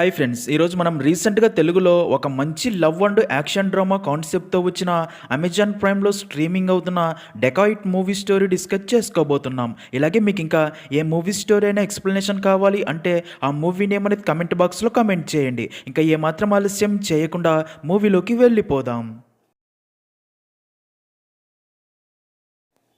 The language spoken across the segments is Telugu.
హాయ్ ఫ్రెండ్స్, ఈరోజు మనం రీసెంట్గా తెలుగులో ఒక మంచి లవ్ అండ్ యాక్షన్ డ్రామా కాన్సెప్ట్తో వచ్చిన అమెజాన్ ప్రైమ్లో స్ట్రీమింగ్ అవుతున్న డెకాయిట్ మూవీ స్టోరీ డిస్కస్ చేసుకోబోతున్నాం. ఇలాగే మీకు ఇంకా ఏ మూవీ స్టోరీ అయినా ఎక్స్ప్లెనేషన్ కావాలి అంటే ఆ మూవీ నేమ్ అనేది కమెంట్ బాక్స్లో కమెంట్ చేయండి. ఇంకా ఏమాత్రం ఆలస్యం చేయకుండా మూవీలోకి వెళ్ళిపోదాం.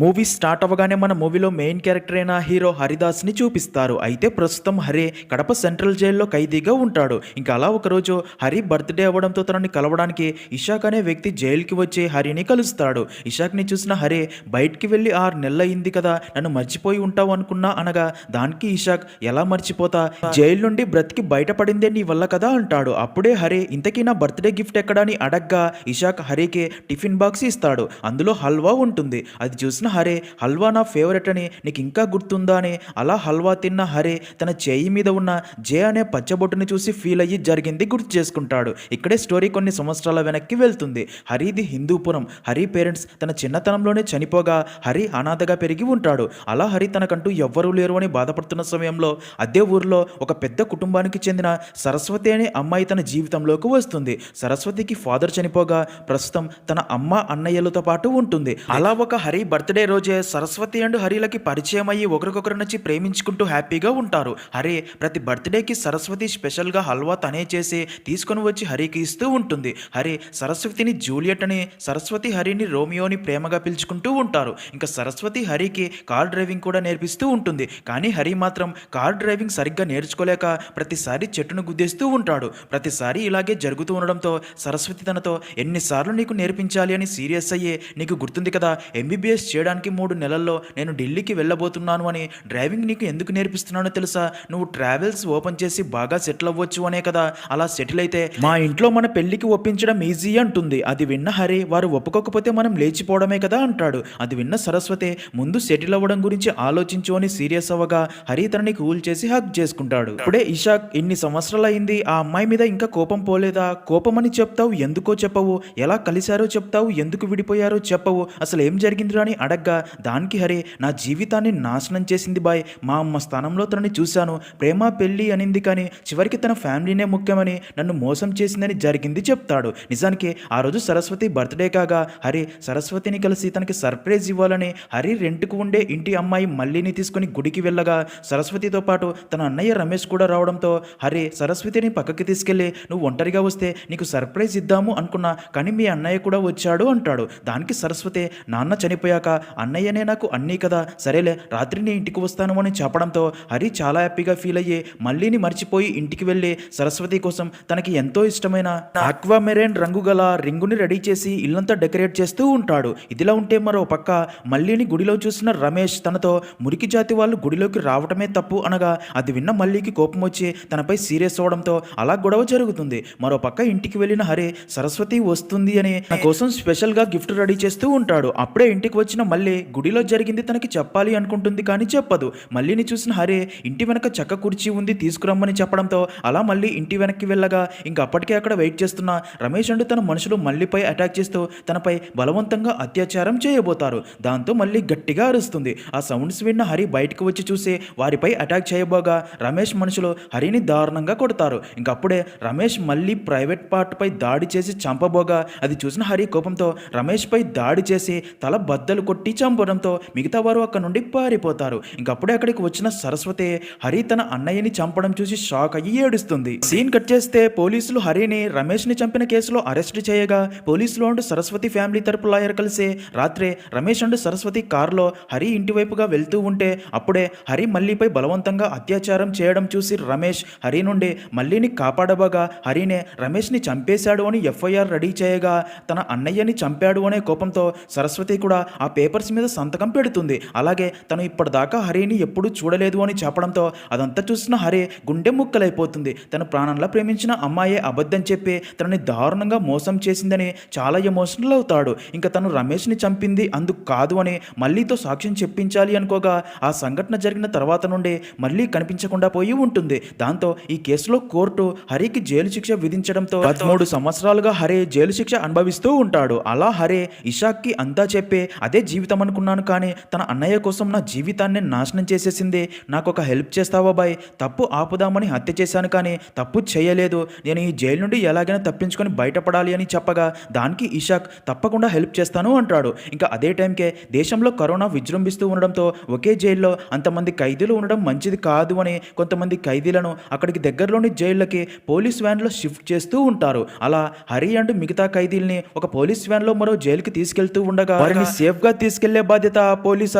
మూవీ స్టార్ట్ అవ్వగానే మన మూవీలో మెయిన్ క్యారెక్టర్ అయిన హీరో హరిదాస్ని చూపిస్తారు. అయితే ప్రస్తుతం హరి కడప సెంట్రల్ జైల్లో ఖైదీగా ఉంటాడు. ఇంకా అలా ఒకరోజు హరి బర్త్డే అవ్వడంతో తనని కలవడానికి ఇషాక్ అనే వ్యక్తి జైలుకి వచ్చి హరిని కలుస్తాడు. ఇషాక్ని చూసిన హరి బయటికి వెళ్ళి 6 నెలలు అయింది కదా, నన్ను మర్చిపోయి ఉంటావు అనుకున్నా అనగా దానికి ఇషాక్ ఎలా మర్చిపోతా, జైలు నుండి బ్రతికి బయటపడిందే నీ వల్ల కదా అంటాడు. అప్పుడే హరి ఇంతకీ నా బర్త్డే గిఫ్ట్ ఎక్కడా అని అడగ్గా ఇషాక్ హరికి టిఫిన్ బాక్స్ ఇస్తాడు. అందులో హల్వా ఉంటుంది. అది చూసి హరే హల్వా నా ఫేవరెట్ అని నీకు ఇంకా గుర్తుందా అని అలా హల్వా తిన్న హరే తన చేయి మీద ఉన్న జే అనే పచ్చబొట్టుని చూసి ఫీల్ అయ్యి జరిగింది గుర్తు చేసుకుంటాడు. ఇక్కడే స్టోరీ కొన్ని సంవత్సరాల వెనక్కి వెళ్తుంది. హరిది హిందూపురం. హరి పేరెంట్స్ తన చిన్నతనంలోనే చనిపోగా హరి అనాథగా పెరిగి ఉంటాడు. అలా హరి తనకంటూ ఎవ్వరూ లేరు అని బాధపడుతున్న సమయంలో అదే ఊరిలో ఒక పెద్ద కుటుంబానికి చెందిన సరస్వతి అనే అమ్మాయి తన జీవితంలోకి వస్తుంది. సరస్వతికి ఫాదర్ చనిపోగా ప్రస్తుతం తన అమ్మ అన్నయ్యలతో పాటు ఉంటుంది. అలా ఒక హరి బర్త్డే రోజే సరస్వతి అండ్ హరిలకి పరిచయం అయ్యి ఒకరికొకరు నచ్చి ప్రేమించుకుంటూ హ్యాపీగా ఉంటారు. హరి ప్రతి బర్త్డేకి సరస్వతి స్పెషల్గా హల్వా తనే చేసి తీసుకొని వచ్చి హరికి ఇస్తూ ఉంటుంది. హరి సరస్వతిని జూలియట్ అని, సరస్వతి హరిని రోమియోని ప్రేమగా పిలుచుకుంటూ ఉంటారు. ఇంకా సరస్వతి హరికి కార్ డ్రైవింగ్ కూడా నేర్పిస్తూ ఉంటుంది. కానీ హరి మాత్రం కార్ డ్రైవింగ్ సరిగ్గా నేర్చుకోలేక ప్రతిసారి చెట్టును గుద్దేస్తూ ఉంటాడు. ప్రతిసారి ఇలాగే జరుగుతూ ఉండడంతో సరస్వతి తనతో ఎన్నిసార్లు నీకు నేర్పించాలి అని సీరియస్ అయ్యి, నీకు గుర్తుంది కదా ఎంబీబీఎస్ చేయడానికి 3 నెలల్లో నేను ఢిల్లీకి వెళ్ళబోతున్నాను అని, డ్రైవింగ్ నీకు ఎందుకు నేర్పిస్తున్నానో తెలుసా, నువ్వు ట్రావెల్స్ ఓపెన్ చేసి బాగా సెటిల్ అవ్వచ్చు అనే కదా, అలా సెటిల్ అయితే మా ఇంట్లో మన పెళ్లికి ఒప్పించడం ఈజీ అంటుంది. అది విన్న హరి వారు ఒప్పుకోకపోతే మనం లేచిపోవడమే కదా అంటాడు. అది విన్న సరస్వతి ముందు సెటిల్ అవ్వడం గురించి ఆలోచించు అని సీరియస్ అవ్వగా హరి తనని కూల్ చేసి హగ్ చేసుకుంటాడు. ఇప్పుడే ఇషాక్ ఇన్ని సంవత్సరాలు అయింది, ఆ అమ్మాయి మీద ఇంకా కోపం పోలేదా, కోపమని చెప్తావు ఎందుకో చెప్పవు, ఎలా కలిశారో చెప్తావు ఎందుకు విడిపోయారో చెప్పవు, అసలు ఏం జరిగిందిరా అని అడగ్గా దానికి హరి నా జీవితాన్ని నాశనం చేసింది బాయ్, మా అమ్మ స్థానంలో తనని చూశాను, ప్రేమ పెళ్ళి అనింది కానీ చివరికి తన ఫ్యామిలీనే ముఖ్యమని నన్ను మోసం చేసిందని జరిగింది చెప్తాడు. నిజానికి ఆ రోజు సరస్వతి బర్త్డే కాగా హరి సరస్వతిని కలిసి తనకి సర్ప్రైజ్ ఇవ్వాలని హరి రెంట్కు ఉండే ఇంటి అమ్మాయి మల్లిని తీసుకుని గుడికి వెళ్ళగా సరస్వతితో పాటు తన అన్నయ్య రమేష్ కూడా రావడంతో హరి సరస్వతిని పక్కకి తీసుకెళ్లి నువ్వు ఒంటరిగా వస్తే నీకు సర్ప్రైజ్ ఇద్దాము అనుకున్నా కానీ మీ అన్నయ్య కూడా వచ్చాడు అంటాడు. దానికి సరస్వతి నాన్న చనిపోయాక అన్నయ్యనే నాకు అన్నీ కదా, సరేలే రాత్రి నీ ఇంటికి వస్తాను అని చెప్పడంతో హరి చాలా హ్యాపీగా ఫీల్ అయ్యి మల్లిని మర్చిపోయి ఇంటికి వెళ్ళి సరస్వతి కోసం తనకి ఎంతో ఇష్టమైన ఆక్వామెరైన్ రంగు గల రింగుని రెడీ చేసి ఇల్లంతా డెకరేట్ చేస్తూ ఉంటాడు. ఇదిలా ఉంటే మరో పక్క మల్లిని గుడిలో చూసిన రమేష్ తనతో మురికి జాతి వాళ్ళు గుడిలోకి రావటమే తప్పు అనగా అది విన్న మల్లికి కోపం వచ్చి తనపై సీరియస్ అవడంతో అలా గొడవ జరుగుతుంది. మరో పక్క ఇంటికి వెళ్ళిన హరి సరస్వతి వస్తుంది అని తన కోసం స్పెషల్గా గిఫ్ట్ రెడీ చేస్తూ ఉంటాడు. అప్పుడే ఇంటికి వచ్చిన మళ్ళీ గుడిలో జరిగింది తనకి చెప్పాలి అనుకుంటుంది కానీ చెప్పదు. మల్లిని చూసిన హరి ఇంటి వెనక చక్క కుర్చీ ఉంది తీసుకురమ్మని చెప్పడంతో అలా మళ్ళీ ఇంటి వెనక్కి వెళ్ళగా ఇంకా అప్పటికే అక్కడ వెయిట్ చేస్తున్న రమేష్ అండ్ తన మనుషులు మల్లిపై అటాక్ చేస్తూ తనపై బలవంతంగా అత్యాచారం చేయబోతారు. దాంతో మళ్ళీ గట్టిగా అరుస్తుంది. ఆ సౌండ్స్ విన్న హరి బయటకు వచ్చి చూసి వారిపై అటాక్ చేయబోగా రమేష్ మనుషులు హరిని దారుణంగా కొడతారు. ఇంకప్పుడే రమేష్ మళ్ళీ ప్రైవేట్ పార్ట్ పై దాడి చేసి చంపబోగా అది చూసిన హరి కోపంతో రమేష్ పై దాడి చేసి తల బద్దలు కొట్టి చంపడంతో మిగతా వారు అక్కడ నుండి పారిపోతారు. ఇంకప్పుడే అక్కడికి వచ్చిన సరస్వతి హరి తన అన్నయ్యని చంపడం చూసి షాక్ అయ్యి ఏడుస్తుంది. సీన్ కట్ చేస్తే పోలీసులు హరిని రమేష్ ని చంపిన కేసులో అరెస్ట్ చేయగా పోలీసులు అండ్ సరస్వతి ఫ్యామిలీ తరపు లాయర్ కలిసి రాత్రే రమేష్ అండ్ సరస్వతి కారులో హరి ఇంటి వైపుగా వెళ్తూ ఉంటే అప్పుడే హరి మల్లిపై బలవంతంగా అత్యాచారం చేయడం చూసి రమేష్ హరి నుండి మల్లిని కాపాడబోగా హరినే రమేష్ ని చంపేశాడు అని ఎఫ్ఐఆర్ రెడీ చేయగా తన అన్నయ్యని చంపాడు అనే కోపంతో సరస్వతి కూడా ఆ పేపర్స్ మీద సంతకం పెడుతుంది. అలాగే తను ఇప్పటిదాకా హరిని ఎప్పుడూ చూడలేదు అని చెప్పడంతో అదంతా చూసిన హరి గుండె ముక్కలైపోతుంది. తన ప్రాణంలా ప్రేమించిన అమ్మాయే అబద్ధం చెప్పి తనని దారుణంగా మోసం చేసిందని చాలా ఎమోషనల్ అవుతాడు. ఇంకా తను రమేష్ని చంపింది అందుకు కాదు అని మల్లితో సాక్ష్యం చెప్పించాలి అనుకోగా ఆ సంఘటన జరిగిన తర్వాత నుండి మళ్ళీ కనిపించకుండా పోయి ఉంటుంది. దాంతో ఈ కేసులో కోర్టు హరికి జైలు శిక్ష విధించడంతో 13 సంవత్సరాలుగా హరి జైలు శిక్ష అనుభవిస్తూ ఉంటాడు. అలా హరి ఇషాక్కి అంతా చెప్పి అదే జీవితం అనుకున్నాను, కానీ తన అన్నయ్య కోసం నా జీవితాన్ని నాశనం చేసేసింది. నాకు ఒక హెల్ప్ చేస్తావా బాయ్? తప్పు ఆపుదామని హత్య చేశాను, కానీ తప్పు చేయలేదు. నేను ఈ జైలు నుండి ఎలాగైనా తప్పించుకొని బయటపడాలి అని చెప్పగా దానికి ఇషాక్ తప్పకుండా హెల్ప్ చేస్తాను అంటాడు. ఇంకా అదే టైంకే దేశంలో కరోనా విజృంభిస్తూ ఉండడంతో ఒకే జైల్లో అంతమంది ఖైదీలు ఉండడం మంచిది కాదు అని కొంతమంది ఖైదీలను అక్కడికి దగ్గరలోని జైళ్ళకి పోలీస్ వ్యాన్లో షిఫ్ట్ చేస్తూ ఉంటారు. అలా హరి అండ్ మిగతా ఖైదీల్ని ఒక పోలీస్ వ్యాన్లో మరో జైలుకి తీసుకెళ్తూ ఉండగా వారిని సేఫ్గా తీసుకెళ్లే బాధ్యత పోలీస్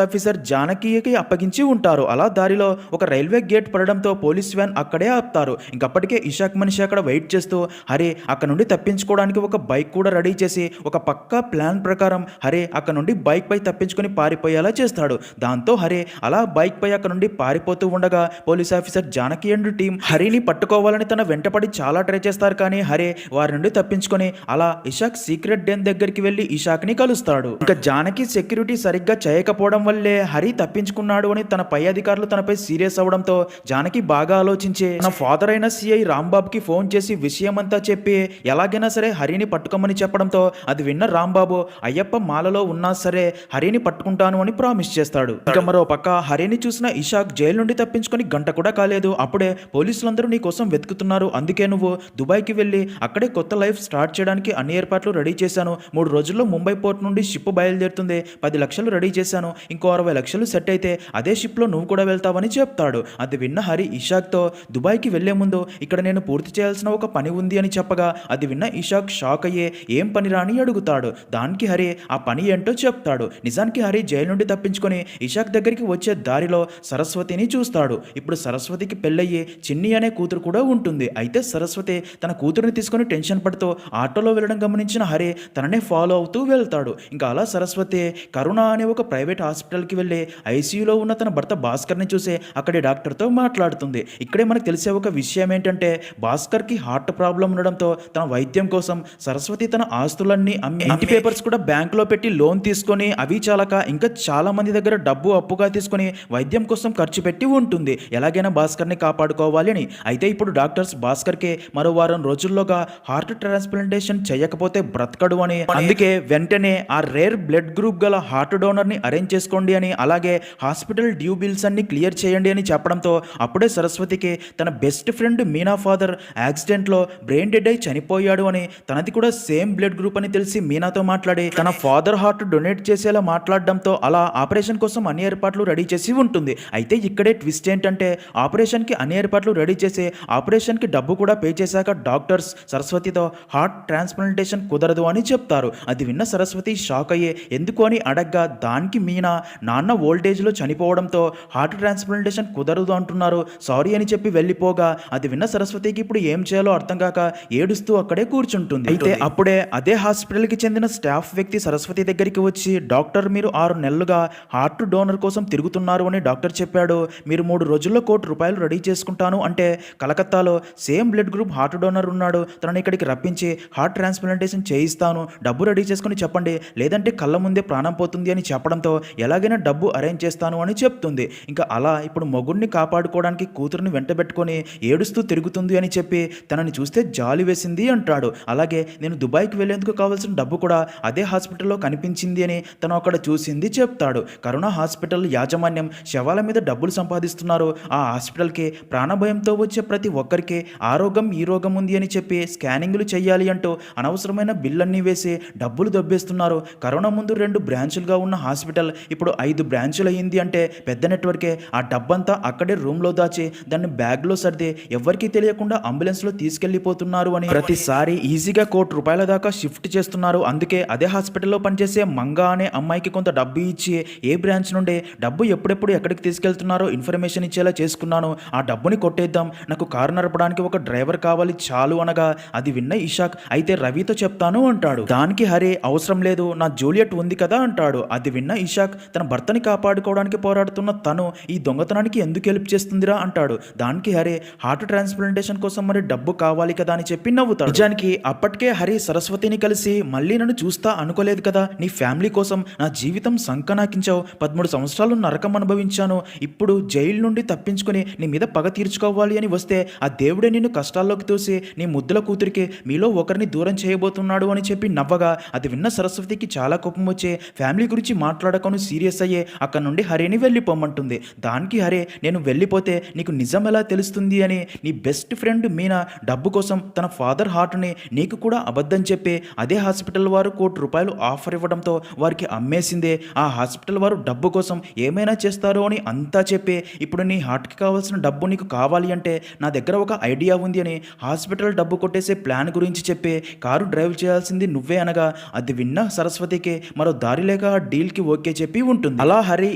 ఆఫీసర్ జానకికి అప్పగించి ఉంటారు. అలా దారిలో ఒక రైల్వే గేట్ పడడంతో పోలీస్ వ్యాన్ అక్కడే ఆపుతారు. ఇంకప్పటికే ఇషాక్ మనిషి అక్కడ వెయిట్ చేస్తూ హరి అక్కడ నుండి తప్పించుకోవడానికి ఒక బైక్ కూడా రెడీ చేసి ఒక పక్కా ప్లాన్ ప్రకారం హరి అక్కడ నుండి బైక్ పై తప్పించుకొని పారిపోయేలా చేస్తాడు. దాంతో హరి అలా బైక్ పై అక్కడ నుండి పారిపోతూ ఉండగా police officer Janaki and team హరిని పట్టుకోవాలని తన వెంటపడి చాలా ట్రై చేస్తారు, కానీ హరి వారి నుండి తప్పించుకొని అలా ఇషాక్ సీక్రెట్ డెన్ దగ్గరికి వెళ్లి ఇషాక్ ని కలుస్తాడు. ఇంకా జానకి సెక్యూరిటీ సరిగ్గా చేయకపోవడం వల్లే హరి తప్పించుకున్నాడు అని తన పై అధికారులు తనపై సీరియస్ అవడంతో జానకి బాగా ఆలోచించి తన ఫాదర్ అయిన సిఐ రాంబాబుకి ఫోన్ చేసి విషయమంతా చెప్పి ఎలాగైనా సరే హరిని పట్టుకోమని చెప్పడంతో అది విన్న రాంబాబు అయ్యప్ప మాలలో ఉన్నా సరే హరిని పట్టుకుంటాను అని ప్రామిస్ చేస్తాడు. ఇంకా మరో పక్క హరిని చూసిన ఇషాక్ జైలు నుండి తప్పించుకొని గంట కూడా కాలేదు, అప్పుడే పోలీసులందరూ నీ కోసం వెతుకుతున్నారు, అందుకే నువ్వు దుబాయ్కి వెళ్ళి అక్కడే కొత్త లైఫ్ స్టార్ట్ చేయడానికి అన్ని ఏర్పాట్లు రెడీ చేశాను. 3 రోజుల్లో ముంబై పోర్ట్ నుండి షిప్ బయలుదేరుతుంది. 10 లక్షలు రెడీ చేశాను, ఇంకో 60 లక్షలు సెట్ అయితే అదే షిప్లో నువ్వు కూడా వెళ్తావని చెప్తాడు. అది విన్న హరి ఇషాక్తో దుబాయ్కి వెళ్లే ముందు ఇక్కడ నేను పూర్తి చేయాల్సిన ఒక పని ఉంది అని చెప్పగా అది విన్న ఇషాక్ షాక్ అయ్యే ఏం పనిరా అని అడుగుతాడు. దానికి హరి ఆ పని ఏంటో చెప్తాడు. నిజానికి హరి జైలు నుండి తప్పించుకొని ఇషాక్ దగ్గరికి వచ్చే దారిలో సరస్వతిని చూస్తాడు. ఇప్పుడు సరస్వతికి పెళ్ళయ్యి చిన్ని అనే కూతురు కూడా ఉంటుంది. అయితే సరస్వతి తన కూతురుని తీసుకొని టెన్షన్ పడుతూ ఆటోలో వెళ్ళడం గమనించిన హరి తననే ఫాలో అవుతూ వెళ్తాడు. ఇంకా అలా సరస్వతి కరుణ అనే ఒక ప్రైవేట్ హాస్పిటల్కి వెళ్ళి ఐసీయూలో ఉన్న తన భర్త భాస్కర్ని చూసి అక్కడి డాక్టర్తో మాట్లాడుతుంది. ఇక్కడే మనకు తెలిసే ఒక విషయం ఏంటంటే భాస్కర్కి హార్ట్ ప్రాబ్లం ఉండడంతో తన వైద్యం కోసం సరస్వతి తన ఆస్తులన్నీ అమ్మి ఇంటి పేపర్స్ కూడా బ్యాంకులో పెట్టి లోన్ తీసుకొని అవి చాలక ఇంకా చాలా మంది దగ్గర డబ్బు అప్పుగా తీసుకొని వైద్యం కోసం ఖర్చు పెట్టి ఉంటుంది, ఎలాగైనా భాస్కర్ని కాపాడుకోవాలి అని. అయితే ఇప్పుడు డాక్టర్స్ భాస్కర్కి మరో వారం రోజుల్లోగా హార్ట్ ట్రాన్స్ప్లాంటేషన్ చేయకపోతే బ్రతకడు అని, అందుకే వెంటనే ఆ రేర్ బ్లడ్ గ్రూప్ గల హార్ట్ డోనర్ని అరేంజ్ చేసుకోండి అని, అలాగే హాస్పిటల్ డ్యూ బిల్స్ అన్ని క్లియర్ చేయండి అని చెప్పడంతో అప్పుడే సరస్వతికి తన బెస్ట్ ఫ్రెండ్ మీనా ఫాదర్ యాక్సిడెంట్లో బ్రెయిన్ డెడ్ అయి చనిపోయాడు అని, తనది కూడా సేమ్ బ్లడ్ గ్రూప్ అని తెలిసి మీనాతో మాట్లాడి తన ఫాదర్ హార్ట్ డొనేట్ చేసేలా మాట్లాడడంతో అలా ఆపరేషన్ కోసం అన్ని ఏర్పాట్లు రెడీ చేసి ఉంటుంది. అయితే ఇక్కడే ట్విస్ట్ ఏంటంటే ఆపరేషన్కి అన్ని ఏర్పాట్లు రెడీ చేసి ఆపరేషన్కి డబ్బు కూడా పే చేశాక డాక్టర్స్ సరస్వతితో హార్ట్ ట్రాన్స్ప్లాంటేషన్ కుదరదు అని చెప్తారు. అది విన్న సరస్వతి షాక్ అయ్యే ఎందుకు అని అడగ్గా దానికి మీనా నాన్న ఓల్డేజ్లో చనిపోవడంతో హార్ట్ ట్రాన్స్ప్లాంటేషన్ కుదరదు అంటున్నారు, సారీ అని చెప్పి వెళ్ళిపోగా అది విన్న సరస్వతికి ఇప్పుడు ఏం చేయాలో అర్థం కాక ఏడుస్తూ అక్కడే కూర్చుంటుంది. అయితే అప్పుడే అదే హాస్పిటల్కి చెందిన స్టాఫ్ వ్యక్తి సరస్వతి దగ్గరికి వచ్చి డాక్టర్ మీరు 6 నెలలుగా హార్ట్ డోనర్ కోసం తిరుగుతున్నారు అని డాక్టర్ చెప్పాడు, మీరు 3 రోజుల్లో ₹1,00,00,000 రెడీ చేసుకుంటాను అంటే కలకత్తాలో same blood group heart donor ఉన్నాడు, తనని ఇక్కడికి రప్పించి హార్ట్ ట్రాన్స్ప్లాంటేషన్ చేయిస్తాను, డబ్బు రెడీ చేసుకుని చెప్పండి లేదంటే కళ్ళ ముందే ప్రాణం పోతుంది అని చెప్పడంతో ఎలాగైనా డబ్బు అరేంజ్ చేస్తాను అని చెప్తుంది. ఇంకా అలా ఇప్పుడు మొగుడిని కాపాడుకోవడానికి కూతురుని వెంటబెట్టుకొని ఏడుస్తూ తిరుగుతుంది అని చెప్పి తనని చూస్తే జాలి వేసింది అంటాడు. అలాగే నేను దుబాయ్కి వెళ్లేందుకు కావాల్సిన డబ్బు కూడా అదే హాస్పిటల్లో కనిపించింది అని తను అక్కడ చూసింది చెప్తాడు. కరోనా హాస్పిటల్ యాజమాన్యం శవాల మీద డబ్బులు సంపాదిస్తున్నారు, ఆ హాస్పిటల్కి ప్రాణభయంతో వచ్చే ప్రతి ఒక్కరికి ఆ రోగం ఈ రోగం ఉంది అని చెప్పి స్కానింగ్లు చేయాలి అంటూ అనవసరమైన బిల్లన్నీ వేసి డబ్బులు దొబ్బేస్తున్నారు. కరోనా ముందు 2 బ్రాంచులుగా ఉన్న హాస్పిటల్ ఇప్పుడు 5 బ్రాంచులు అయ్యింది అంటే పెద్ద నెట్వర్కే. ఆ డబ్బంతా అక్కడే రూమ్లో దాచి దాన్ని బ్యాగ్లో సర్ది ఎవరికీ తెలియకుండా అంబులెన్స్లో తీసుకెళ్లిపోతున్నారు అని, ప్రతిసారి ఈజీగా ₹1,00,00,000 దాకా షిఫ్ట్ చేస్తున్నారు. అందుకే అదే హాస్పిటల్లో పనిచేసే మంగా అనే అమ్మాయికి కొంత డబ్బు ఇచ్చి ఏ బ్రాంచ్ నుండి డబ్బు ఎప్పుడెప్పుడు ఎక్కడికి తీసుకెళ్తున్నారో ఇన్ఫర్మేషన్ ఇచ్చేలా చేసుకున్నాను, ఆ డబ్బుని కొట్టేద్దాం, నాకు కారు నడపడానికి ఒక డ్రైవర్ కావాలి చాలు అనగా అది విన్న ఇషాక్ అయితే రవితో చెప్తాను అంటాడు. దానికి హరి అవసరం లేదు, నా జూలియట్ ఉంది కదా అంటాడు. అది విన్న ఇషాక్ తన భర్తని కాపాడుకోవడానికి పోరాడుతున్న తను ఈ దొంగతనానికి ఎందుకు హెల్ప్ చేస్తుందిరా అంటాడు. దానికి హరి హార్ట్ ట్రాన్స్ప్లాంటేషన్ కోసం మరి డబ్బు కావాలి కదా అని చెప్పి నవ్వుతాడు. నిజానికి అప్పటికే హరి సరస్వతిని కలిసి మళ్ళీ నన్ను చూస్తా అనుకోలేదు కదా, నీ ఫ్యామిలీ కోసం నా జీవితం సంకనాకించావు, 13 సంవత్సరాలు నరకం అనుభవించాను, ఇప్పుడు జైలు నుండి తప్పించుకొని నీ మీద పగ తీర్చుకోవాలి అని వస్తే ఆ దేవుడే నిన్ను కష్టాల్లోకి తోసి నీ ముద్దుల కూతురికి మీలో ఒకరిని దూరం చేయబోతున్నాడు అని చెప్పి నవ్వగా అది విన్న సరస్వతికి చాలా కోపం వచ్చి ఫ్యామిలీ గురించి మాట్లాడకను సీరియస్ అయ్యే అక్కడ నుండి హరిని వెళ్ళిపోమంటుంది. దానికి హరే నేను వెళ్ళిపోతే నీకు నిజం ఎలా తెలుస్తుంది అని నీ బెస్ట్ ఫ్రెండ్ మీనా డబ్బు కోసం తన ఫాదర్ హార్ట్ని నీకు కూడా అబద్ధం చెప్పి అదే హాస్పిటల్ వారు ₹1,00,00,000 ఆఫర్ ఇవ్వడంతో వారికి అమ్మేసిందే. ఆ హాస్పిటల్ వారు డబ్బు కోసం ఏమైనా చేస్తారు అని అంతా చెప్పి ఇప్పుడు నీ హార్ట్కి కావాల్సిన డబ్బు నీకు కావాలి అంటే నా దగ్గర ఒక ఐడియా ఉంది అని హాస్పిటల్ డబ్బు కొట్టేసే ప్లాన్ గురించి చెప్పి కారు డ్రైవ్ చేయాల్సింది నువ్వే అనగా అది విన్న సరస్వతికి మరో దారి లేక ఆ డీల్కి ఓకే చెప్పి ఉంటుంది. అలా హరి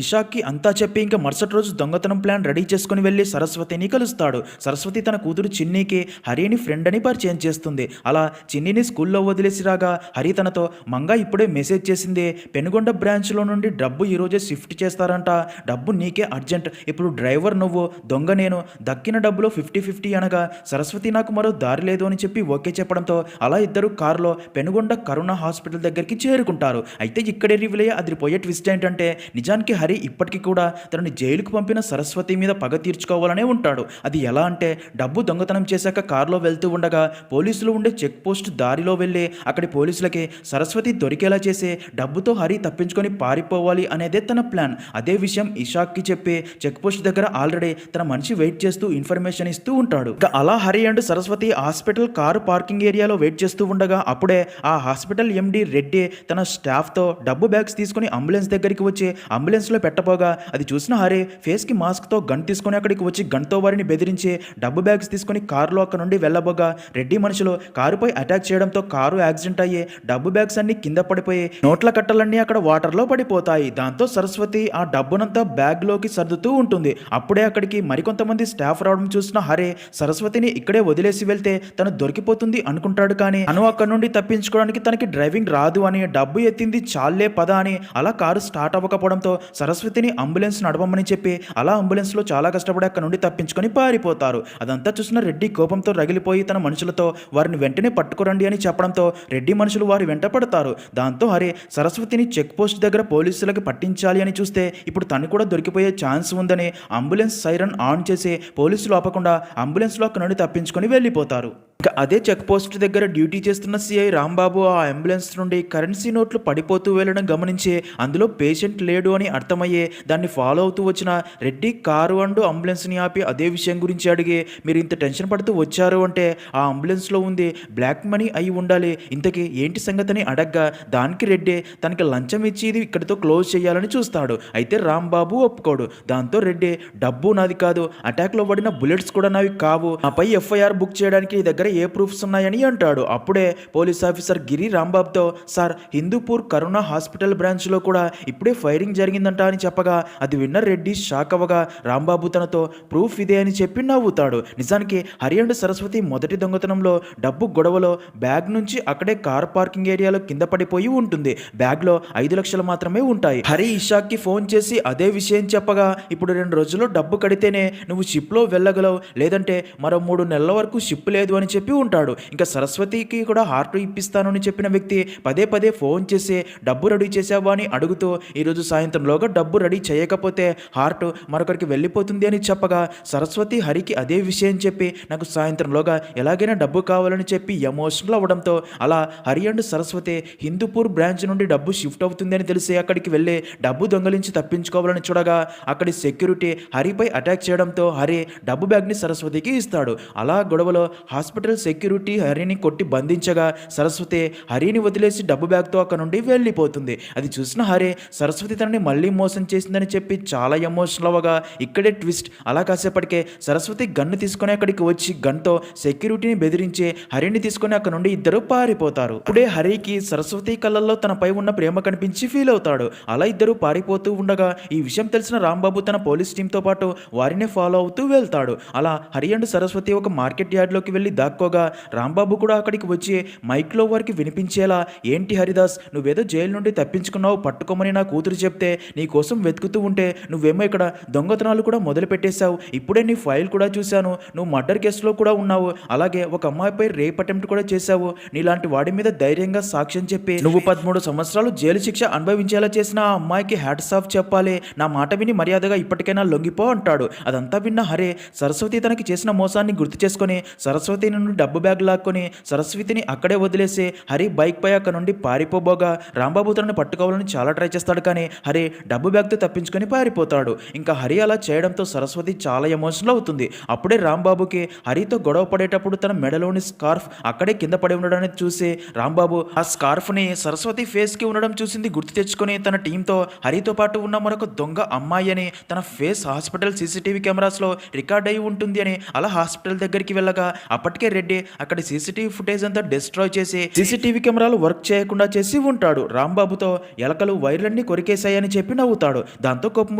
ఇషాక్కి అంతా చెప్పి ఇంకా మరుసటి రోజు దొంగతనం ప్లాన్ రెడీ చేసుకుని వెళ్ళి సరస్వతిని కలుస్తాడు. సరస్వతి తన కూతురు చిన్నీకి హరిని ఫ్రెండ్ అని పరిచయం చేస్తుంది. అలా చిన్నీని స్కూల్లో వదిలేసి రాగా హరి తనతో మంగా ఇప్పుడే మెసేజ్ చేసింది, పెనుగొండ బ్రాంచ్లో నుండి డబ్బు ఈరోజే షిఫ్ట్ చేస్తారంట, డబ్బు నీకే అర్జెంట్, ఇప్పుడు డ్రైవర్ నువ్వు, దొంగ నేను, దక్కిన డబ్బులో 50-50 అనగా సరస్వతి నాకు మరో దారి లేదు అని చెప్పి ఓకే చెప్పడంతో అలా ఇద్దరు కారులో పెనుగొండ కరుణ హాస్పిటల్ దగ్గరికి చేరుకుంటారు. అయితే ఇక్కడే రివీల్ అయ్యే అదిరిపోయే ట్విస్ట్ ఏంటంటే నిజానికి హరి ఇప్పటికీ కూడా తనని జైలుకు పంపిన సరస్వతి మీద పగ తీర్చుకోవాలనే ఉంటాడు. అది ఎలా అంటే డబ్బు దొంగతనం చేశాక కారులో వెళ్తూ ఉండగా పోలీసులు ఉండే చెక్ పోస్ట్ దారిలో వెళ్ళి అక్కడి పోలీసులకి సరస్వతి దొరికేలా చేసి డబ్బుతో హరి తప్పించుకొని పారిపోవాలి అనేదే తన ప్లాన్. అదే విషయం ఇషాక్కి చెప్పి చెక్ పోస్ట్ దగ్గర ఆల్రెడీ తన మనిషి వెయిట్ చేస్తూ ఇన్ఫర్మేషన్ ఇస్తూ ఉంటాడు. అలా Hari and Saraswati hospital car parking ఏరియాలో వెయిట్ చేస్తూ ఉండగా అప్పుడే ఆ హాస్పిటల్ ఎండి రెడ్డి తన స్టాఫ్తో డబ్బు బ్యాగ్స్ తీసుకుని అంబులెన్స్ దగ్గరికి వచ్చి అంబులెన్స్లో పెట్టబోగా అది చూసిన హరి ఫేస్కి మాస్క్తో గన్ తీసుకుని అక్కడికి వచ్చి గన్తో వారిని బెదిరించి డబ్బు బ్యాగ్స్ తీసుకుని కారులో అక్కడ నుండి వెళ్ళబోగా రెడ్డి మనుషులు కారుపై అటాక్ చేయడంతో కారు యాక్సిడెంట్ అయ్యి డబ్బు బ్యాగ్స్ అన్ని కింద పడిపోయి నోట్ల కట్టలన్నీ అక్కడ వాటర్లో పడిపోతాయి. దాంతో సరస్వతి ఆ డబ్బునంతా బ్యాగ్లోకి సర్దుతూ ఉంటుంది. అప్పుడే అక్కడికి మరికొంతమంది స్టాఫ్ రావడం చూసిన హరే సరస్వతిని ఇక్కడే వదిలేసి వెళ్తే తను దొరికిపోతుంది అనుకుంటాడు. కానీ అను అక్కడ నుండి తప్పించుకోవడానికి తనకి డ్రైవింగ్ రాదు అని, డబ్బు ఎత్తింది చాలే పద అని అలా కారు స్టార్ట్ అవ్వకపోవడంతో సరస్వతిని అంబులెన్స్ నడపమని చెప్పి అలా అంబులెన్స్లో చాలా కష్టపడి అక్కడ నుండి తప్పించుకొని పారిపోతారు. అదంతా చూసిన రెడ్డి కోపంతో రగిలిపోయి తన మనుషులతో వారిని వెంటనే పట్టుకురండి అని చెప్పడంతో రెడ్డి మనుషులు వారి వెంట పడతారు. దాంతో హరి సరస్వతిని చెక్ పోస్ట్ దగ్గర పోలీసులకు పట్టించాలి అని చూస్తే ఇప్పుడు తను కూడా దొరికిపోయే ఛాన్స్ ఉందని అంబులెన్స్ సైరన్ ఆన్ చేసి పోలీసులు ఆపకుండా అంబులెన్స్లో అక్కడ నుండి తప్పించుకొని వెళ్ళిపోతారు. ఇక అదే చెక్ పోస్ట్ దగ్గర డ్యూటీ చేస్తున్న సిఐ రాంబాబు ఆ అంబులెన్స్ నుండి కరెన్సీ నోట్లు పడిపోతూ వెళ్ళడం గమనించి అందులో పేషెంట్ లేడు అని అర్థమయ్యే దాన్ని ఫాలో అవుతూ వచ్చిన రెడ్డి కారు అండ్ అంబులెన్స్ని ఆపి అదే విషయం గురించి అడిగి మీరు ఇంత టెన్షన్ పడుతూ వచ్చారు అంటే ఆ అంబులెన్స్లో ఉంది బ్లాక్ మనీ అయి ఉండాలి, ఇంతకీ ఏంటి సంగతిని అడగ్గా దానికి రెడ్డి తనకి లంచం ఇచ్చి ఇది ఇక్కడితో క్లోజ్ చేయాలని చూస్తాడు. అయితే రాంబాబు ఒప్పుకోడు. దాంతో రెడ్డి డబ్బు నాది కాదు, అటాక్లో పడిన బుల్లెట్స్ కూడా నావి కావు, నాపై ఎఫ్ఐఆర్ బుక్ చేయడానికి నీ దగ్గర ఏ ప్రూఫ్స్ ఉన్నాయని అంటాడు. అప్పుడే పోలీస్ ఆఫీసర్ గిరి రాంబాబుతో సార్ హిందూపూర్ కరుణ హాస్పిటల్ బ్రాంచ్లో కూడా ఇప్పుడే ఫైరింగ్ జరిగిందంట అని చెప్పగా అది విన్న రెడ్డి షాక్ అవ్వగా రాంబాబు తనతో ప్రూఫ్ ఇదే అని చెప్పి నవ్వుతాడు. నిజానికి హరి అండ్ సరస్వతి మొదటి దొంగతనంలో డబ్బు గొడవలో బ్యాగ్ నుంచి అక్కడే కార్ పార్కింగ్ ఏరియాలో కింద పడిపోయి ఉంటుంది. బ్యాగ్లో 5 లక్షలు మాత్రమే ఉంటాయి. హరి ఇషాక్కి ఫోన్ చేసి అదే విషయం చెప్పగా ఇప్పుడు 2 రోజుల్లో డబ్బు కడితేనే నువ్వు షిప్లో వెళ్ళగలవు, లేదంటే మరో 3 నెలల వరకు షిప్ లేదు అని చెప్పి ఉంటాడు. ఇంకా సరస్వతికి కూడా హార్ట్ ఇప్పిస్తాను అని చెప్పిన వ్యక్తి పదే పదే ఫోన్ చేసి డబ్బు రెడీ చేసావా అని అడుగుతూ ఈరోజు సాయంత్రంలోగా డబ్బు రెడీ చేయకపోతే హార్ట్ మరొకరికి వెళ్ళిపోతుంది అని చెప్పగా సరస్వతి హరికి అదే విషయం చెప్పి నాకు సాయంత్రంలోగా ఎలాగైనా డబ్బు కావాలని చెప్పి ఎమోషనల్ అవ్వడంతో అలా హరి అండ్ సరస్వతి హిందూపూర్ బ్రాంచ్ నుండి డబ్బు షిఫ్ట్ అవుతుంది అని తెలిసి అక్కడికి వెళ్ళి డబ్బు దొంగలించి తప్పించుకోవాలని చూడగా అక్కడి సెక్యూరిటీ హరిపై అటాక్ చేయడంతో హరి డబ్బు బ్యాగ్ని సరస్వతికి ఇస్తాడు. అలా గొడవలో హాస్పిటల్ సెక్యూరిటీ హరిని కొట్టి బంధించగా సరస్వతి హరిని వదిలేసి డబ్బు బ్యాగ్తో అక్కడ నుండి వెళ్ళిపోతుంది. అది చూసిన హరి సరస్వతి తనని మళ్ళీ మోసం చేసిందని చెప్పి చాలా ఎమోషనల్ అవ్వగా ఇక్కడే ట్విస్ట్. అలా కాసేపటికే సరస్వతి గన్ను తీసుకొని అక్కడికి వచ్చి గన్తో సెక్యూరిటీని బెదిరించి హరిని తీసుకొని అక్కడ నుండి ఇద్దరు పారిపోతారు. ఇప్పుడే హరికి సరస్వతి కళ్ళల్లో తనపై ఉన్న ప్రేమ కనిపించి ఫీల్ అవుతాడు. అలా ఇద్దరు పారిపోతూ ఉండగా ఈ విషయం తెలిసిన రాంబాబు తన పోలీస్ టీంతో పాటు వారినే ఫాలో అవుతూ వెళ్తాడు. అలా హరి అండ్ సరస్వతి ఒక మార్కెట్ యార్డ్లోకి వెళ్ళి దాక్కోగా రాంబాబు కూడా అక్కడికి వచ్చి మైక్లో వారికి వినిపించేలా ఏంటి హరిదాస్ నువ్వేదో జైలు నుండి తప్పించుకున్నావు పట్టుకోమని నా కూతురు చెప్తే నీ కోసం వెతుకుతూ ఉంటే నువ్వేమో ఇక్కడ దొంగతనాలు కూడా మొదలు పెట్టేశావు, ఇప్పుడే నీ ఫైల్ కూడా చూశాను, నువ్వు మర్డర్ కేసులో కూడా ఉన్నావు, అలాగే ఒక అమ్మాయిపై రేప్ అటెంప్ట్ కూడా చేశావు, నీలాంటి వాడి మీద ధైర్యంగా సాక్ష్యం చెప్పి నువ్వు 13 సంవత్సరాలు జైలు శిక్ష అనుభవించేలా చేసిన ఆ అమ్మాయికి హ్యాట్స్ ఆఫ్ చెప్పాలి, నా మాట విని మర్యాదగా ఇప్పటికైనా లొంగిపో అంటాడు. అదంతా విన్న హరే సరస్వతి తనకి చేసిన మోసాన్ని గుర్తు చేసుకొని సరస్వతి నుండి డబ్బు బ్యాగ్ లాక్కొని సరస్వతిని అక్కడే వదిలేసి హరి బైక్ పై అక్కడ నుండి పారిపోబోగా రాంబాబు తనని పట్టుకోవాలని చాలా ట్రై చేస్తాడు. కానీ హరి డబ్బు బ్యాగ్తో తప్పించుకొని పారిపోతాడు. ఇంకా హరి అలా చేయడంతో సరస్వతి చాలా ఎమోషనల్ అవుతుంది. అప్పుడే రాంబాబుకి హరితో గొడవ పడేటప్పుడు తన మెడలోని స్కార్ఫ్ అక్కడే కింద పడి ఉండడాన్ని చూసి రాంబాబు ఆ స్కార్ఫ్ ని సరస్వతి ఫేస్ కి ఉండడం చూసింది గుర్తు తెచ్చుకొని తన టీంతో హరితో పాటు ఉన్న మరొక దొంగ అమ్మాయి అని తన ఫేస్ హాస్పిటల్ సీసీటీవీ కెమెరాస్ లో రికార్డ్ అయి ఉంటుంది అని అలా హాస్పిటల్ దగ్గరికి వెళ్ళగా అప్పటికే రెడ్డి అక్కడ సీసీటీవీ ఫుటేజ్ అంతా డిస్ట్రాయ్ చేసి సీసీటీవీ కెమెరాలు వర్క్ చేయకుండా చేసి ఉంటాడు. రాంబాబుతో ఎలకలు వైర్లన్నీ కొరికేశాయని చెప్పి నవ్వుతాడు. దాంతో కోపం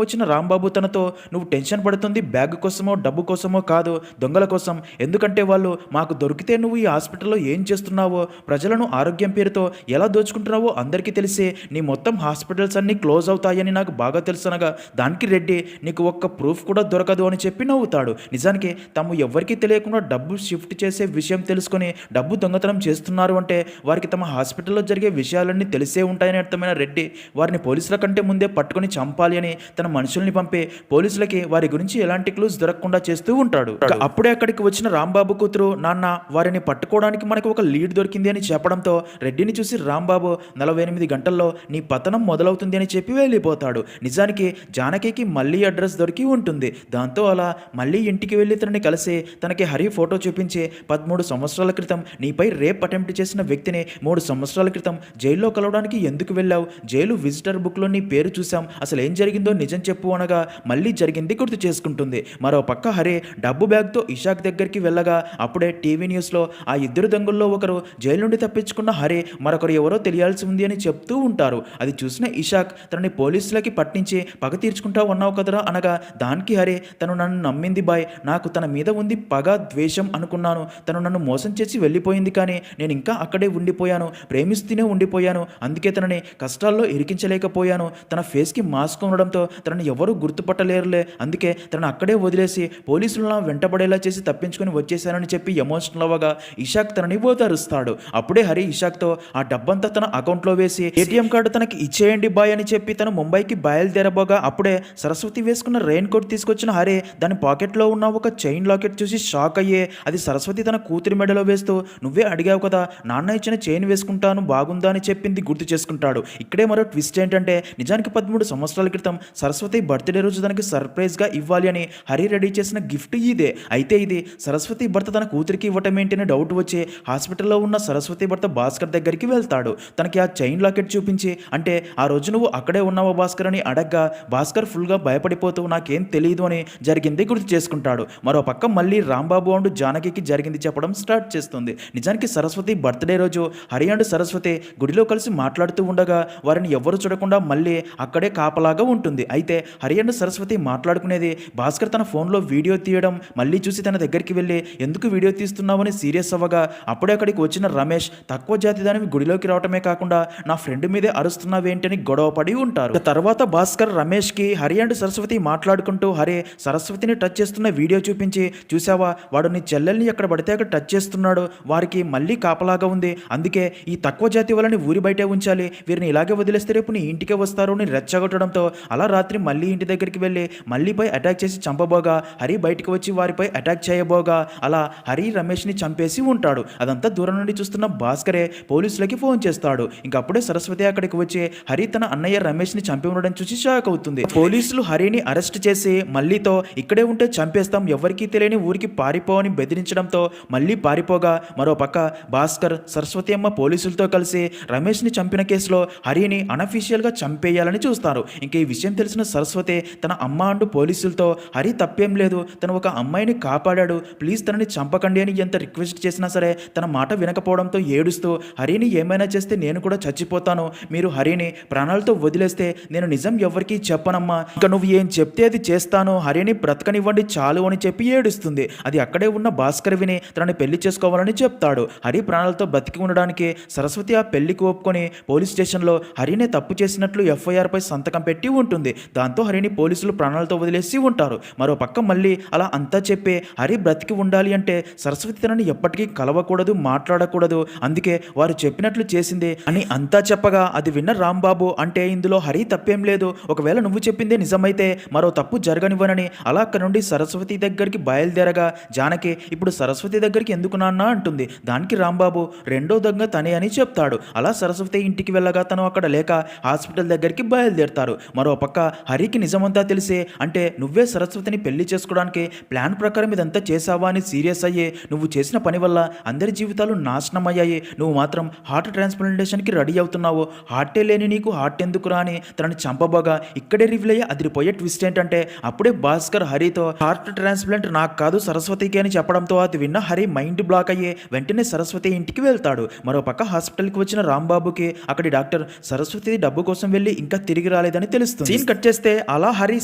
వచ్చిన రాంబాబు తనతో నువ్వు టెన్షన్ పడుతుంది బ్యాగ్ కోసమో డబ్బు కోసమో కాదు, దొంగల కోసం. ఎందుకంటే వాళ్ళు మాకు దొరికితే నువ్వు ఈ హాస్పిటల్లో ఏం చేస్తున్నావో, ప్రజలను ఆరోగ్యం పేరుతో ఎలా దోచుకుంటున్నావో అందరికీ తెలిసి నీ మొత్తం హాస్పిటల్స్ అన్ని క్లోజ్ అవుతాయని నాకు బాగా తెలుసనగా దానికి రెడ్డి నీకు ఒక్క ప్రూఫ్ కూడా దొరకదు అని చెప్పి నవ్వుతాడు. నిజానికి తాము ఎవరికీ తెలియకుండా డబ్బు షిఫ్ట్ చేసే విషయం తెలుసుకొని డబ్బు దొంగతనం చేస్తున్నారు అంటే వారికి తమ హాస్పిటల్లో జరిగే విషయాలన్నీ తెలిసే ఉంటాయని అర్థమైన రెడ్డి వారిని పోలీసుల కంటే ముందే పట్టుకొని చంపాలి అని తన మనుషుల్ని పంపి పోలీసులకి వారి గురించి ఎలాంటి క్లూస్ దొరకకుండా చేస్తూ ఉంటాడు. అప్పుడే అక్కడికి వచ్చిన రాంబాబు కూతురు నాన్న వారిని పట్టుకోవడానికి మనకు ఒక లీడ్ దొరికింది అని చెప్పడంతో రెడ్డిని చూసి రాంబాబు 48 గంటల్లో నీ పతనం మొదలవుతుంది అని చెప్పి వెళ్ళిపోతాడు. నిజానికి జానకికి మళ్ళీ అడ్రస్ దొరికి ఉంటుంది. దాంతో అలా మళ్ళీ ఇంటికి వెళ్ళి తనని కలిసి తనకి హరి ఫోటో చూపించి 13 సంవత్సరాల క్రితం నీపై రేప్ అటెంప్ట్ చేసిన వ్యక్తిని 3 సంవత్సరాల క్రితం జైల్లో కలవడానికి ఎందుకు వెళ్ళావు, జైలు విజిటర్ బుక్లో నీ పేరు చూసాం, అసలు ఏం జరిగిందో నిజం చెప్పు అనగా మళ్ళీ జరిగింది గుర్తు చేసుకుంటుంది. మరో పక్క హరి డబ్బు బ్యాగ్తో ఇషాక్ దగ్గరికి వెళ్ళగా అప్పుడే టీవీ న్యూస్లో ఆ ఇద్దరు దొంగల్లో ఒకరు జైలు నుండి తప్పించుకున్న హరి మరొకరు ఎవరో తెలియాల్సి ఉంది అని చెప్తూ ఉంటారు. అది చూసిన ఇషాక్ తనని పోలీసులకి పట్టించి పగ తీర్చుకుంటా ఉన్నావు కదరా అనగా దానికి హరి తను నన్ను నమ్మింది బాయ్, నాకు తన మీద ఉంది పగ ద్వేషం అనుకున్నాను, తను నన్ను మోసం చేసి వెళ్ళిపోయింది కానీ నేను ఇంకా అక్కడే ఉండిపోయాను, ప్రేమిస్తూనే ఉండిపోయాను, అందుకే తనని కష్టాల్లో ఇరికించలేకపోయాను, తన ఫేస్కి మాస్క్ ఉండడంతో తనని ఎవరూ గుర్తుపట్టలేరులే, అందుకే తనను అక్కడే వదిలేసి పోలీసులను వెంటబడేలా చేసి తప్పించుకొని వచ్చేసానని చెప్పి ఎమోషనల్ అవ్వగా ఇషాక్ తనని ఓదారుస్తాడు. అప్పుడే హరి ఇషాక్తో ఆ డబ్బంతా తన అకౌంట్లో వేసి ఏటీఎం కార్డు తనకి ఇచ్చేయండి బాయ్ అని చెప్పి తను ముంబైకి బయలుదేరబోగా అప్పుడే సరస్వతి వేసుకున్న రెయిన్ కోట్ తీసుకొచ్చిన హరి దాని పాకెట్లో ఉన్న ఒక చైన్ లాకెట్ చూసి షాక్ అయ్యే అది సరస్వతి తన కూతురి మెడలో వేస్తూ నువ్వే అడిగావు కదా నాన్న ఇచ్చిన చైన్ వేసుకుంటాను బాగుందా అని చెప్పింది గుర్తు చేసుకుంటాడు. ఇక్కడే మరో ట్విస్ట్ ఏంటంటే నిజానికి 13 సంవత్సరాల క్రితం సరస్వతి బర్త్డే రోజు తనకి సర్ప్రైజ్గా ఇవ్వాలి అని హరి రెడీ చేసిన గిఫ్ట్ ఇదే. అయితే ఇది సరస్వతి భర్త తన కూతురికి ఇవ్వటం ఏంటనే డౌట్ వచ్చి హాస్పిటల్లో ఉన్న సరస్వతి భర్త భాస్కర్ దగ్గరికి వెళ్తాడు. తనకి ఆ చైన్ లాకెట్ చూపించి అంటే ఆ రోజు నువ్వు అక్కడే ఉన్నావా భాస్కర్ అని అడగ్గా భాస్కర్ ఫుల్గా భయపడిపోతూ నాకేం తెలియదు అని జరిగింది గుర్తు చేసుకుంటాడు. మరో పక్క మళ్ళీ రాంబాబు అండ్ జానకికి జరిగింది చెప్పడం స్టార్ట్ చేస్తుంది. నిజానికి సరస్వతి బర్త్డే రోజు హరి అండ్ సరస్వతి గుడిలో కలిసి మాట్లాడుతూ ఉండగా వారిని ఎవరు చూడకుండా మళ్ళీ అక్కడే కాపలాగా ఉంటుంది. అయితే హరి అండ్ సరస్వతి మాట్లాడుకునేది భాస్కర్ తన ఫోన్లో వీడియో తీయడం మళ్ళీ చూసి తన దగ్గరికి వెళ్ళి ఎందుకు వీడియో తీస్తున్నావని సీరియస్ అవ్వగా అప్పుడే అక్కడికి వచ్చిన రమేష్ తక్కువ జాతి దానివి గుడిలోకి రావటమే కాకుండా నా ఫ్రెండ్ మీదే అరుస్తున్నావేంటని గొడవ పడి ఉంటారు. తర్వాత భాస్కర్ రమేష్ కి హరి అండ్ సరస్వతి మాట్లాడుకుంటూ హరి సరస్వతిని టచ్ చేస్తున్న వీడియో చూపించి చూసావా వాడు నీ చెల్లెల్ని ఎక్కడ పడితే అక్కడ టచ్ చేస్తున్నాడు, వారికి మళ్ళీ కాపలాగా ఉంది, అందుకే ఈ తక్కువ జాతి వాళ్ళని ఊరి బయటే ఉంచాలి, వీరిని ఇలాగే వదిలేస్తే రేపు నీ ఇంటికే వస్తారు అని రెచ్చగొట్టడంతో అలా రాత్రి మళ్ళీ ఇంటి దగ్గరికి వెళ్ళి మళ్ళీపై అటాక్ చేసి చంపబోగా హరి బయటకు వచ్చి వారిపై అటాక్ చేయబోగా అలా హరి రమేష్ని చంపేసి ఉంటాడు. అదంతా దూరం నుండి చూస్తున్న భాస్కరే పోలీసులకి ఫోన్ చేస్తాడు. ఇంకప్పుడే సరస్వతి అక్కడికి వచ్చి హరి తన అన్నయ్య రమేష్ని చంపి ఉండడం చూసి షాక్ అవుతుంది. పోలీసులు హరిని అరెస్ట్ చేసి మళ్ళీతో ఇక్కడే ఉంటే చంపేస్తాం ఎవరికీ తెలియని ఊరికి పారిపోవని బెదిరించడంతో మళ్ళీ పారిపోగా మరో పక్క భాస్కర్ సరస్వతి అమ్మ పోలీసులతో కలిసి రమేష్ని చంపిన కేసులో హరిని అనఫీషియల్గా చంపేయాలని చూస్తారు. ఇంకా ఈ విషయం తెలిసిన సరస్వతి తన అమ్మ అంటూ పోలీసులతో హరి తప్పేం లేదు, తను ఒక అమ్మాయిని కాపాడాడు, ప్లీజ్ తనని చంపకండి అని ఎంత రిక్వెస్ట్ చేసినా సరే తన మాట వినకపోవడంతో ఏడుస్తూ హరిని ఏమైనా చేస్తే నేను కూడా చచ్చిపోతాను, మీరు హరిని ప్రాణాలతో వదిలేస్తే నేను నిజం ఎవరికీ చెప్పనమ్మా, ఇంకా నువ్వు ఏం చెప్తే అది చేస్తాను, హరిని బ్రతకనివ్వండి చాలు అని చెప్పి ఏడుస్తుంది. అది అక్కడే ఉన్న భాస్కర్ విని తనని పెళ్లి చేసుకోవాలని చెప్తాడు. హరి ప్రాణాలతో బతికి ఉండడానికి సరస్వతి ఆ పెళ్లికి ఒప్పుకొని పోలీస్ స్టేషన్లో హరినే తప్పు చేసినట్లు ఎఫ్ఐఆర్ పై సంతకం పెట్టి ఉంటుంది. దాంతో హరిని పోలీసులు ప్రాణాలతో వదిలేసి ఉంటారు. మరో పక్క మళ్ళీ అలా అంతా చెప్పి హరి బ్రతికి ఉండాలి అంటే సరస్వతి తనని ఎప్పటికీ కలవకూడదు మాట్లాడకూడదు, అందుకే వారు చెప్పినట్లు చేసింది అని అంతా చెప్పగా అది విన్న రాంబాబు అంటే ఇందులో హరి తప్పేం లేదు, ఒకవేళ నువ్వు చెప్పిందే నిజమైతే మరో తప్పు జరగనివ్వనని అలా అక్కడ నుండి సరస్వతి దగ్గరికి బయలుదేరగా జానకి ఇప్పుడు సరస్వతి సరస్వతి దగ్గరికి ఎందుకు నాన్న అంటుంది. దానికి రాంబాబు రెండో దొంగ తనే అని చెప్తాడు. అలా సరస్వతి ఇంటికి వెళ్ళగా తను అక్కడ లేక హాస్పిటల్ దగ్గరికి బయలుదేరుతారు. మరో పక్క హరికి నిజమంతా తెలిసే, అంటే నువ్వే సరస్వతిని పెళ్లి చేసుకోవడానికి ప్లాన్ ప్రకారం ఇదంతా చేసావా అని సీరియస్ అయ్యే, నువ్వు చేసిన పని వల్ల అందరి జీవితాలు నాశనం అయ్యాయి, నువ్వు మాత్రం హార్ట్ ట్రాన్స్ప్లాంటేషన్కి రెడీ అవుతున్నావు, హార్టే లేని నీకు హార్ట్ ఎందుకురా అని తనని చంపబోగా ఇక్కడే రివీల్ అయ్యి అదిరిపోయే ట్విస్ట్ ఏంటంటే అప్పుడే భాస్కర్ హరితో హార్ట్ ట్రాన్స్ప్లాంట్ నాకు కాదు సరస్వతికి అని చెప్పడంతో అది విన్న హరి మైండ్ బ్లాక్ అయ్యే వెంటనే సరస్వతి ఇంటికి వెళ్తాడు. మరో పక్క హాస్పిటల్కి వచ్చిన రాంబాబుకి అక్కడి డాక్టర్ సరస్వతి డబ్బు కోసం వెళ్ళి ఇంకా తిరిగి రాలేదని తెలుస్తుంది. సీన్ కట్ చేస్తే అలా హరి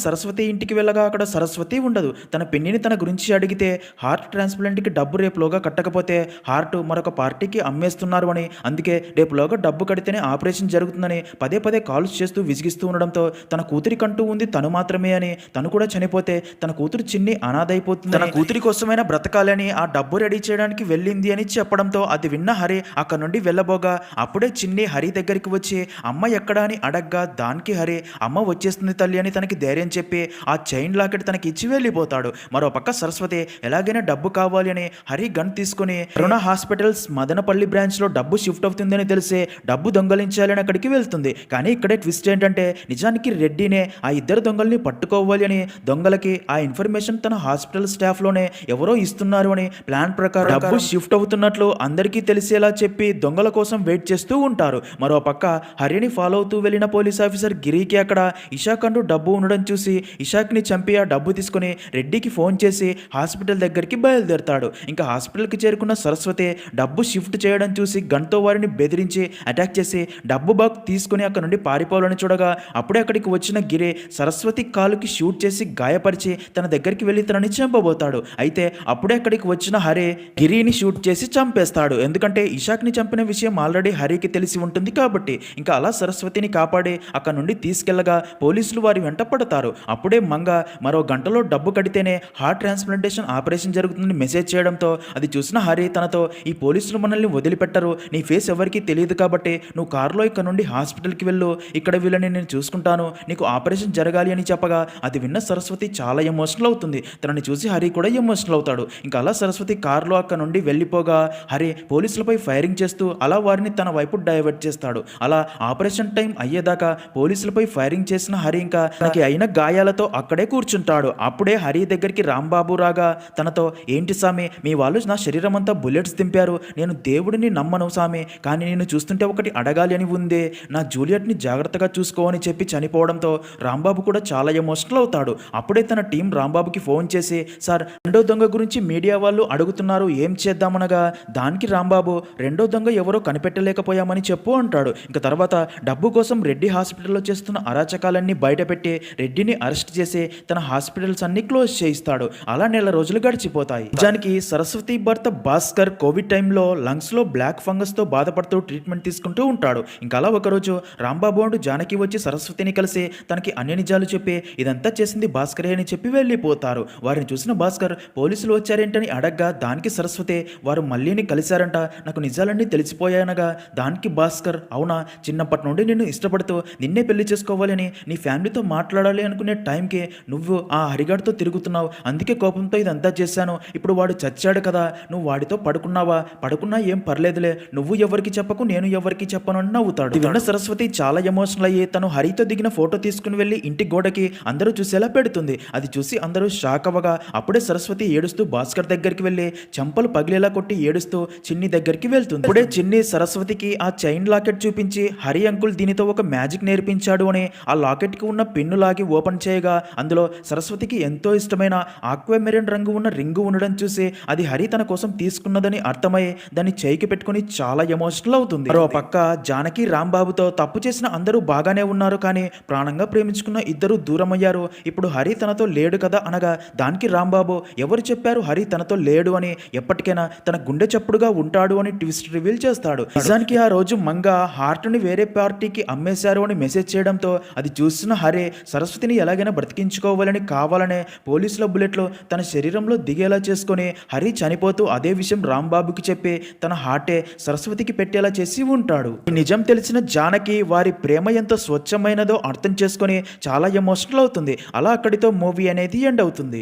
సరస్వతి ఇంటికి వెళ్ళగా అక్కడ సరస్వతి ఉండదు. తన పిన్నిని తన గురించి అడిగితే హార్ట్ ట్రాన్స్ప్లాంట్కి డబ్బు రేపులోగా కట్టకపోతే హార్ట్ మరొక పార్టీకి అమ్మేస్తున్నారు అని, అందుకే రేపులోగా డబ్బు కడితేనే ఆపరేషన్ జరుగుతుందని పదే పదే కాల్స్ చేస్తూ విసిగిస్తూ ఉండడంతో తన కూతురికంటూ ఉంది తను మాత్రమే అని, తను కూడా చనిపోతే తన కూతురు చిన్ని అనాథైపోతుంది, తన కూతురి కోసమైనా బ్రతకాలని ఆ డబ్బు రెడీ చేయడానికి వెళ్ళింది అని చెప్పడంతో అది విన్న హరి అక్కడ నుండి వెళ్ళబోగా అప్పుడే చిన్ని హరి దగ్గరికి వచ్చి అమ్మ ఎక్కడా అని అడగ్గా దానికి హరి అమ్మ వచ్చేస్తుంది తల్లి అని తనకి ధైర్యం చెప్పి ఆ చైన్ లాకెట్ తనకి ఇచ్చి వెళ్ళిపోతాడు. మరో పక్క సరస్వతి ఎలాగైనా డబ్బు కావాలి అని హరి గన్ తీసుకుని కరుణ హాస్పిటల్స్ మదనపల్లి బ్రాంచ్ లో డబ్బు షిఫ్ట్ అవుతుందని తెలిసే డబ్బు దొంగలించాలని అక్కడికి వెళ్తుంది. కానీ ఇక్కడే ట్విస్ట్ ఏంటంటే నిజానికి రెడ్డినే ఆ ఇద్దరు దొంగల్ని పట్టుకోవాలి అని, దొంగలకి ఆ ఇన్ఫర్మేషన్ తన హాస్పిటల్ స్టాఫ్ లోనే ఎవరో ఇస్తున్నారు అని ప్లాన్ ప్రకారం డబ్బు షిఫ్ట్ అవుతున్నట్లు అందరికీ తెలిసేలా చెప్పి దొంగల కోసం వెయిట్ చేస్తూ ఉంటారు. మరో పక్క హరిని ఫాలో అవుతూ వెళ్ళిన పోలీస్ ఆఫీసర్ గిరికి అక్కడ ఇషాక్ అంటూ డబ్బు ఉండడం చూసి ఇషాక్ని చంపి ఆ డబ్బు తీసుకుని రెడ్డికి ఫోన్ చేసి హాస్పిటల్ దగ్గరికి బయలుదేరుతాడు. ఇంకా హాస్పిటల్కి చేరుకున్న సరస్వతి డబ్బు షిఫ్ట్ చేయడం చూసి గన్తో వారిని బెదిరించి అటాక్ చేసి డబ్బు బాగ్ తీసుకుని అక్కడ నుండి పారిపోవాలని చూడగా అప్పుడే అక్కడికి వచ్చిన గిరి సరస్వతి కాలుకి షూట్ చేసి గాయపరిచి తన దగ్గరికి వెళ్ళి తనని చంపబోతాడు. అయితే అప్పుడే అక్కడికి వచ్చిన హరి గిరిని షూట్ చేసి చంపేస్తాడు. ఎందుకంటే ఇషాక్ని చంపిన విషయం ఆల్రెడీ హరికి తెలిసి ఉంటుంది కాబట్టి. ఇంకా అలా సరస్వతిని కాపాడి అక్కడ నుండి తీసుకెళ్లగా పోలీసులు వారి వెంట పడతారు. అప్పుడే మంగ మరో గంటలో డబ్బు కడితేనే హార్ట్ ట్రాన్స్ప్లాంటేషన్ ఆపరేషన్ జరుగుతుందని మెసేజ్ చేయడంతో అది చూసిన హరి తనతో ఈ పోలీసులు మనల్ని వదిలిపెట్టరు, నీ ఫేస్ ఎవరికి తెలియదు కాబట్టి నువ్వు కారులో ఇక్కడ నుండి హాస్పిటల్కి వెళ్ళు, ఇక్కడ వీళ్ళని నేను చూసుకుంటాను, నీకు ఆపరేషన్ జరగాలి అని చెప్పగా అది విన్న సరస్వతి చాలా ఎమోషనల్ అవుతుంది. తనని చూసి హరి కూడా ఎమోషనల్ అవుతాడు. ఇంకా అలా సరస్వతి కారులో అక్కడ నుండి వెళ్ళిపోగా హరి పోలీసులపై ఫైరింగ్ చేస్తూ అలా వారిని తన వైపు డైవర్ట్ చేస్తాడు. అలా ఆపరేషన్ టైం అయ్యేదాకా పోలీసులపై ఫైరింగ్ చేసిన హరి ఇంకా తనకి అయిన గాయాలతో అక్కడే కూర్చుంటాడు. అప్పుడే హరి దగ్గరికి రాంబాబు రాగా తనతో ఏంటి సామి మీ వాళ్ళు నా శరీరం అంతా బుల్లెట్స్ దింపారు, నేను దేవుడిని నమ్మను సామి, కానీ నేను చూస్తుంటే ఒకటి అడగాలి అని ఉందే, నా జూలియట్ని జాగ్రత్తగా చూసుకో అని చెప్పి చనిపోవడంతో రాంబాబు కూడా చాలా ఎమోషనల్ అవుతాడు. అప్పుడే తన టీం రాంబాబుకి ఫోన్ చేసి సార్ రెండో దొంగ గురించి మీడియా వాళ్ళు అడుగుతున్నారు ఏం చేద్దామనగా దానికి రాంబాబు రెండో దొంగ ఎవరో కనిపెట్టలేకపోయామని చెప్పు అంటాడు. ఇంకా తర్వాత డబ్బు కోసం రెడ్డి హాస్పిటల్లో చేస్తున్న అరాచకాలన్నీ బయటపెట్టి రెడ్డిని అరెస్ట్ చేసి తన హాస్పిటల్స్ అన్ని క్లోజ్ చేయిస్తాడు. అలా నెల రోజులు గడిచిపోతాయి. నిజానికి సరస్వతి భర్త భాస్కర్ కోవిడ్ టైంలో లంగ్స్ లో బ్లాక్ ఫంగస్ తో బాధపడుతూ ట్రీట్మెంట్ తీసుకుంటూ ఉంటాడు. ఇంకా అలా ఒకరోజు రాంబాబు అంటూ జానకి వచ్చి సరస్వతిని కలిసి తనకి అన్ని నిజాలు చెప్పి ఇదంతా చేసింది భాస్కరే అని చెప్పి వెళ్ళిపోతారు. వారిని చూసిన భాస్కర్ పోలీసులు వచ్చారేంటని అడగ్గా దానికి సరస్వతి వారు మళ్ళీని కలిశారంట, నాకు నిజాలన్నీ తెలిసిపోయానగా దానికి భాస్కర్ అవునా, చిన్నప్పటి నుండి నిన్ను ఇష్టపడుతూ నిన్నే పెళ్లి చేసుకోవాలని నీ ఫ్యామిలీతో మాట్లాడాలి అనుకునే టైంకి నువ్వు ఆ హరిగాడితో తిరుగుతున్నావు, అందుకే కోపంతో ఇదంతా చేశాను, ఇప్పుడు వాడు చచ్చాడు కదా, నువ్వు వాడితో పడుకున్నా ఏం పర్లేదులే, నువ్వు ఎవరికి చెప్పకు నేను ఎవరికి చెప్పను అని నవ్వుతాడు. విన్న సరస్వతి చాలా ఎమోషనల్ అయ్యి తను హరితో దిగిన ఫోటో తీసుకుని వెళ్ళి ఇంటి గోడకి అందరూ చూసేలా పెడుతుంది. అది చూసి అందరూ షాక్ అవ్వగా అప్పుడే సరస్వతి ఏడుస్తూ భాస్కర్ దగ్గరికి వెళ్ళి చెంపలు పగిలేలా కొట్టి ఏడుస్తూ చిన్ని దగ్గరికి వెళ్తుంది. అప్పుడే చిన్ని సరస్వతికి ఆ చైన్ లాకెట్ చూపించి హరి అంకుల్ దీనితో ఒక మ్యాజిక్ నేర్పించాడు అని ఆ లాకెట్ కి ఉన్న పిన్ను లాగి ఓపెన్ చేయగా అందులో సరస్వతికి ఎంతో ఇష్టమైన ఆక్వామెరిన్ రంగు ఉన్న రింగు ఉండడం చూసి అది హరి తన కోసం తీసుకున్నదని అర్థమై దాన్ని చేయికి పెట్టుకుని చాలా ఎమోషనల్ అవుతుంది. మరో పక్క జానకి రాంబాబుతో తప్పు చేసిన అందరూ బాగానే ఉన్నారు కానీ ప్రాణంగా ప్రేమించుకున్న ఇద్దరు దూరం అయ్యారు, ఇప్పుడు హరి తనతో లేడు కదా అనగా దానికి రాంబాబు ఎవరు చెప్పారు హరి తనతో లేడు అని, ఎప్పటికైనా తన గుండె చప్పుడుగా ఉంటాడు అని ట్విస్ట్ రివీల్ చేస్తాడు. నిజానికి ఆ రోజు మంగ హార్ట్ ని వేరే పార్టీకి అమ్మేశారు అని మెసేజ్ చేయడంతో అది చూసిన హరి సరస్వతిని ఎలాగైనా బ్రతికించుకోవాలని కావాలనే పోలీసుల బుల్లెట్లు తన శరీరంలో దిగేలా చేసుకుని హరి చనిపోతూ అదే విషయం రాంబాబుకి చెప్పి తన హార్టే సరస్వతికి పెట్టేలా చేసి ఉంటాడు. ఈ నిజం తెలిసిన జానకి వారి ప్రేమ ఎంత స్వచ్ఛమైనదో అర్థం చేసుకొని చాలా ఎమోషనల్ అవుతుంది. అలా అక్కడితో మూవీ అనేది ఎండ్ అవుతుంది.